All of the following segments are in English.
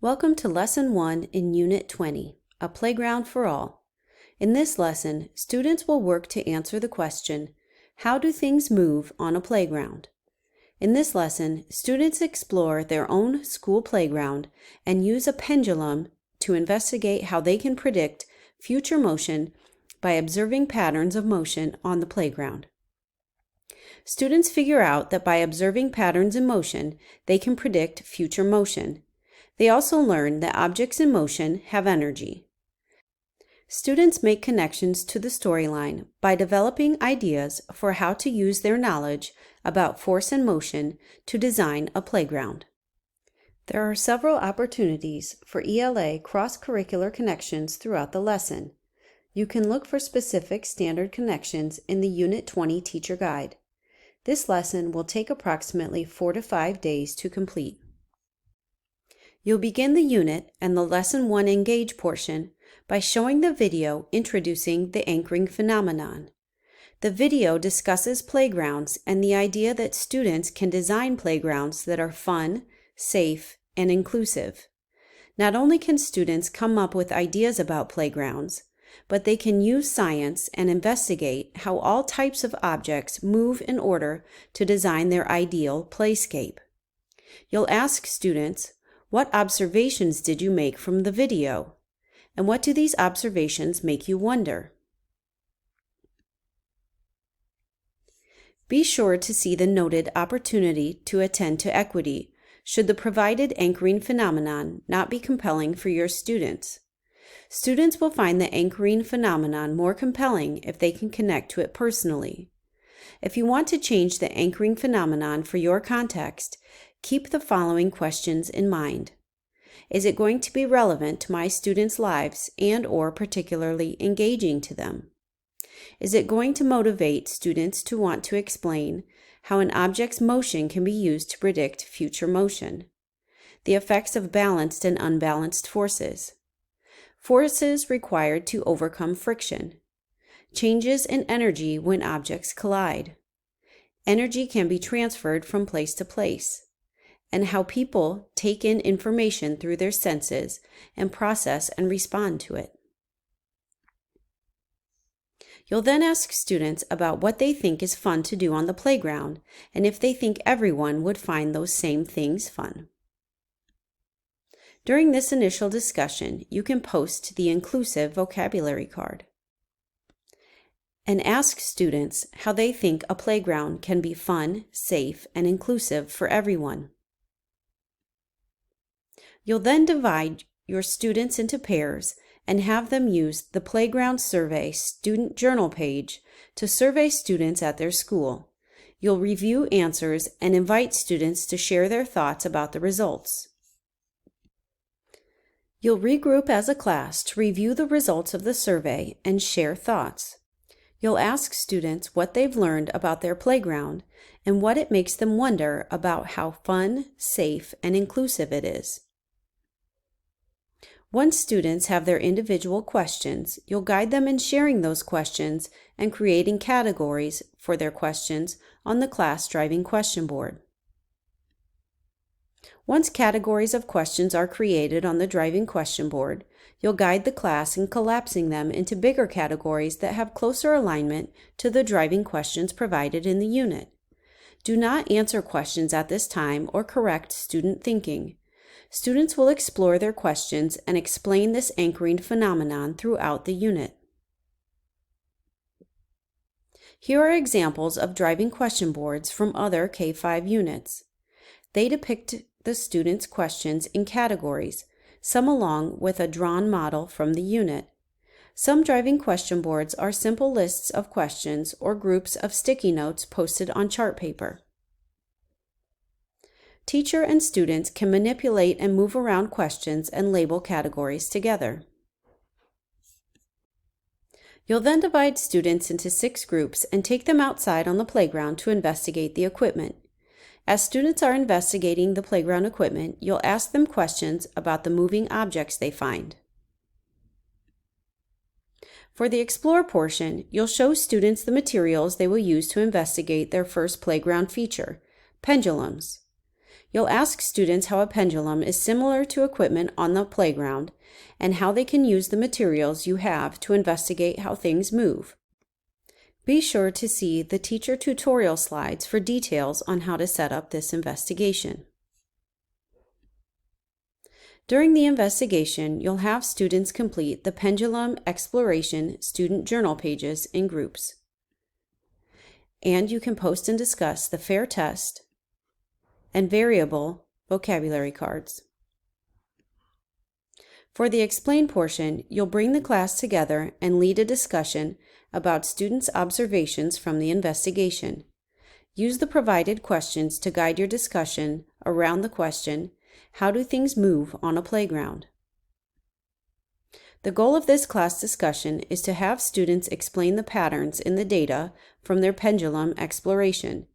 Welcome to Lesson 1 in Unit 20, A Playground for All. In this lesson, students will work to answer the question, how do things move on a playground? In this lesson, students explore their own school playground and use a pendulum to investigate how they can predict future motion by observing patterns of motion on the playground. Students figure out that by observing patterns in motion, they can predict future motion. They also learn that objects in motion have energy. Students make connections to the storyline by developing ideas for how to use their knowledge about force and motion to design a playground. There are several opportunities for ELA cross-curricular connections throughout the lesson. You can look for specific standard connections in the Unit 20 Teacher Guide. This lesson will take approximately 4 to 5 days to complete. You'll begin the unit and the Lesson 1 Engage portion by showing the video introducing the anchoring phenomenon. The video discusses playgrounds and the idea that students can design playgrounds that are fun, safe, and inclusive. Not only can students come up with ideas about playgrounds, but they can use science and investigate how all types of objects move in order to design their ideal playscape. You'll ask students, what observations did you make from the video? And what do these observations make you wonder? Be sure to see the noted opportunity to attend to equity should the provided anchoring phenomenon not be compelling for your students. Students will find the anchoring phenomenon more compelling if they can connect to it personally. If you want to change the anchoring phenomenon for your context, keep the following questions in mind. Is it going to be relevant to my students' lives and/or particularly engaging to them? Is it going to motivate students to want to explain how an object's motion can be used to predict future motion? The effects of balanced and unbalanced forces. Forces required to overcome friction. Changes in energy when objects collide. Energy can be transferred from place to place. And how people take in information through their senses and process and respond to it. You'll then ask students about what they think is fun to do on the playground and if they think everyone would find those same things fun. During this initial discussion, you can post the inclusive vocabulary card and ask students how they think a playground can be fun, safe, and inclusive for everyone. You'll then divide your students into pairs and have them use the Playground Survey student journal page to survey students at their school. You'll review answers and invite students to share their thoughts about the results. You'll regroup as a class to review the results of the survey and share thoughts. You'll ask students what they've learned about their playground and what it makes them wonder about how fun, safe, and inclusive it is. Once students have their individual questions, you'll guide them in sharing those questions and creating categories for their questions on the class driving question board. Once categories of questions are created on the driving question board, you'll guide the class in collapsing them into bigger categories that have closer alignment to the driving questions provided in the unit. Do not answer questions at this time or correct student thinking. Students will explore their questions and explain this anchoring phenomenon throughout the unit. Here are examples of driving question boards from other K-5 units. They depict the students' questions in categories, some along with a drawn model from the unit. Some driving question boards are simple lists of questions or groups of sticky notes posted on chart paper. Teacher and students can manipulate and move around questions and label categories together. You'll then divide students into 6 groups and take them outside on the playground to investigate the equipment. As students are investigating the playground equipment, you'll ask them questions about the moving objects they find. For the Explore portion, you'll show students the materials they will use to investigate their first playground feature, pendulums. You'll ask students how a pendulum is similar to equipment on the playground and how they can use the materials you have to investigate how things move. Be sure to see the teacher tutorial slides for details on how to set up this investigation. During the investigation, you'll have students complete the Pendulum Exploration student journal pages in groups. And you can post and discuss the FAIR test and variable vocabulary cards. For the explain portion, you'll bring the class together and lead a discussion about students' observations from the investigation. Use the provided questions to guide your discussion around the question, how do things move on a playground? The goal of this class discussion is to have students explain the patterns in the data from their pendulum exploration.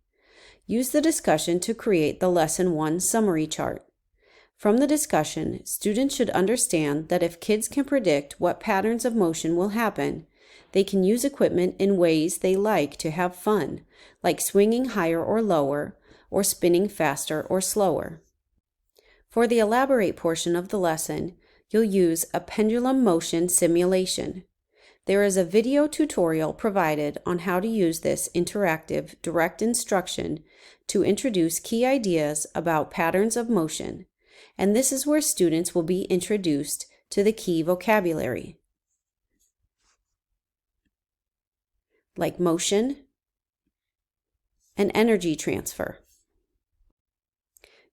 Use the discussion to create the Lesson 1 summary chart. From the discussion, students should understand that if kids can predict what patterns of motion will happen, they can use equipment in ways they like to have fun, like swinging higher or lower, or spinning faster or slower. For the elaborate portion of the lesson, you'll use a pendulum motion simulation. There is a video tutorial provided on how to use this interactive direct instruction to introduce key ideas about patterns of motion, and this is where students will be introduced to the key vocabulary, like motion and energy transfer.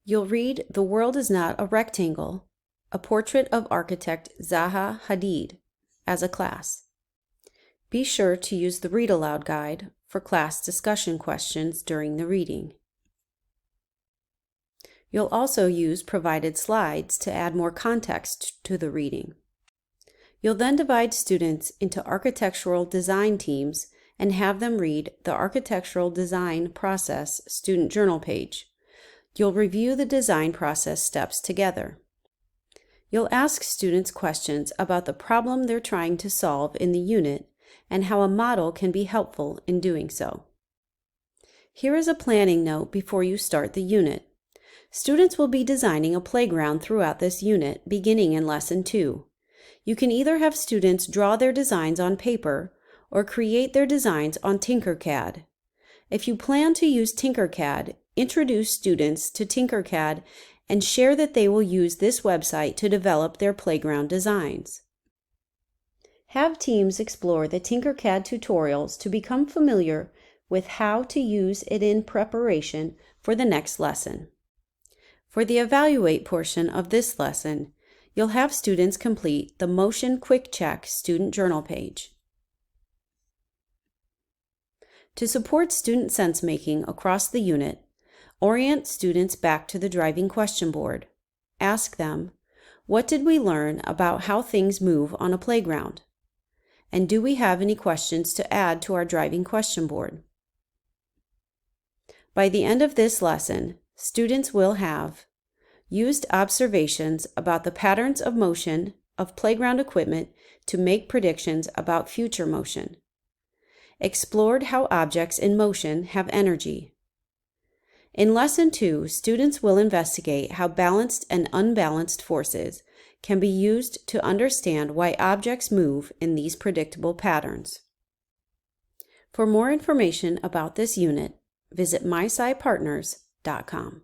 You'll read The World is Not a Rectangle, a portrait of architect Zaha Hadid, as a class. Be sure to use the Read Aloud guide for class discussion questions during the reading. You'll also use provided slides to add more context to the reading. You'll then divide students into architectural design teams and have them read the Architectural Design Process student journal page. You'll review the design process steps together. You'll ask students questions about the problem they're trying to solve in the unit and how a model can be helpful in doing so. Here is a planning note before you start the unit. Students will be designing a playground throughout this unit, beginning in Lesson 2. You can either have students draw their designs on paper or create their designs on Tinkercad. If you plan to use Tinkercad, introduce students to Tinkercad and share that they will use this website to develop their playground designs. Have teams explore the Tinkercad tutorials to become familiar with how to use it in preparation for the next lesson. For the evaluate portion of this lesson, you'll have students complete the Motion Quick Check student journal page. To support student sense-making across the unit, orient students back to the driving question board. Ask them, what did we learn about how things move on a playground? And do we have any questions to add to our driving question board? By the end of this lesson, students will have used observations about the patterns of motion of playground equipment to make predictions about future motion, explored how objects in motion have energy. In Lesson 2, students will investigate how balanced and unbalanced forces can be used to understand why objects move in these predictable patterns. For more information about this unit, visit myscipartners.com.